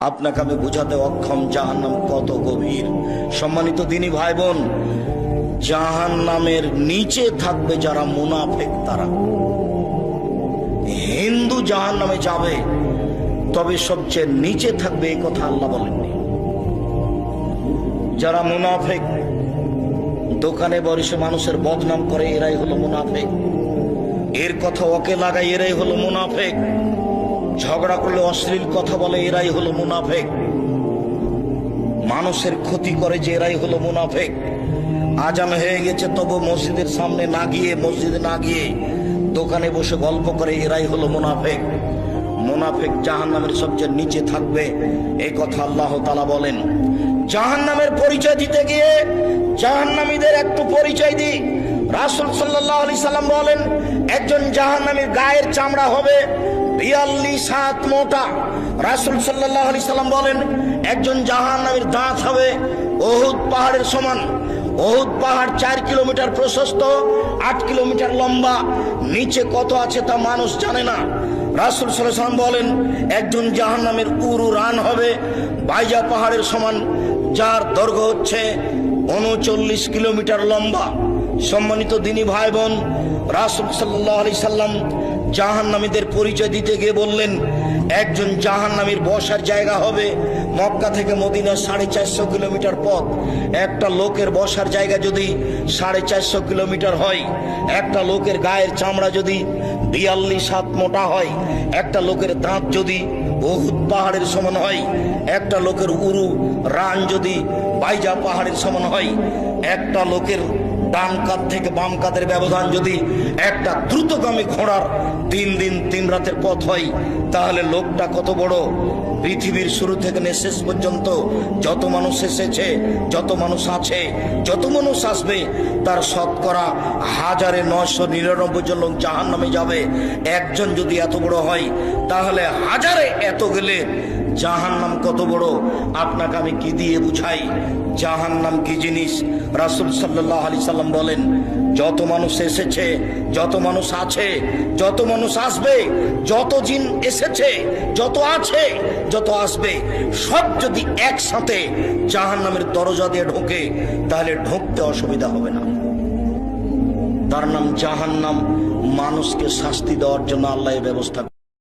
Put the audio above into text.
আপনাকে আমি বুঝাতে অক্ষম জাহান্নাম কত গভীর। সম্মানিত দিনী ভাই বোন, জাহান্নামের নিচে থাকবে যারা মুনাফিক, তারা হিন্দু জাহান্নামে যাবে, তবে সবচেয়ে নিচে থাকবে এই কথা আল্লাহ বলেননি। যারা মুনাফিক, দোকানে বসে মানুষের বদনাম করে, এরাই হলো মুনাফিক। এর কথা ওকে লাগাই, এরাই হলো মুনাফিক। ঝগড়া করলে অশ্লীল কথা বলে, এরাই হলো মুনাফিক। মানুষের ক্ষতি করে, যে এরাই হলো মুনাফিক। আজান হয়ে গেছে তবু মসজিদের সামনে না গিয়ে, মসজিদে না গিয়ে দোকানে বসে গল্প করে, এরাই হলো মুনাফিক। মুনাফিক জাহান্নামের সবচেয়ে নিচে থাকবে, এই কথা আল্লাহ তাআলা বলেন। জাহান্নামের পরিচয় দিতে গিয়ে জাহান্নামীদের একটু পরিচয় দিই। রাসূল সাল্লাল্লাহু আলাইহি সাল্লাম বলেন, একজন জাহান্নামীর গায়ের চামড়া হবে 42 হাত মোটা। রাসূল সাল্লাল্লাহু আলাইহি সাল্লাম বলেন, একজন জাহান্নামীর দাঁত হবে উহুদ পাহাড়ের সমান। উহুদ পাহাড় 4 কিলোমিটার প্রশস্ত, 8 কিলোমিটার লম্বা। নিচে কত আছে তা মানুষ জানে না। রাসূল সাল্লাল্লাহু আলাইহি সাল্লাম বলেন, একজন জাহান্নামের উরু রান হবে বাইজা পাহাড়ের সমান, যার দৈর্ঘ্য হচ্ছে 39 কিলোমিটার লম্বা। সম্মানিত দিনী ভাই বোন, রাসূল সাল্লাল্লাহু আলাইহি সাল্লাম জাহান্নামীদের পরিচয় দিতে গিয়ে বললেন, একজন জাহান্নামীর বসার জায়গা হবে মক্কা থেকে মদিনা 450 কিলোমিটার পথ। একটা লোকের বসার জায়গা যদি 450 কিলোমিটার হয়, একটা লোকের গায়ের চামড়া যদি 42 হাত মোটা হয়, একটা লোকের দাঁত যদি উহুদ পাহাড়ের সমান হয়, একটা লোকের উরু রান যদি বাইজা পাহাড়ের সমান হয়, একটা লোকের ডান কাঁধ থেকে বাম কাঁধের ব্যবধান যদি একটা দ্রুতগামী ঘোড়ার 3 দিন 3 রাতের পথ হয়, তাহলে লোকটা কত বড়। পৃথিবীর শুরু থেকে শেষ পর্যন্ত যত মানুষ এসেছে, যত মানুষ আছে, যত মানুষ আসবে, তার শতকরা 1999 জন লোক জাহান্নামে যাবে। একজন যদি এত বড় হয়, তাহলে হাজারে এত গেলে জাহান্নাম কত বড়। আপনাকে আমি কি দিয়ে বুঝাই জাহান্নাম কি জিনিস? রাসূল সাল্লাল্লাহু আলাইহি সাল্লাম বলেন, যত মানুষ এসেছে, যত মানুষ আছে, যত মানুষ আসবে, যত জিন এসেছে, যত আছে, যত আসবে, সব যদি একসাথে জাহান্নামের দরজা দিয়ে ঢোকে, তাহলে ঢুকতে অসুবিধা হবে না। তার নাম জাহান্নাম। মানুষকে শাস্তি দেওয়ার জন্য আল্লাহ ব্যবস্থা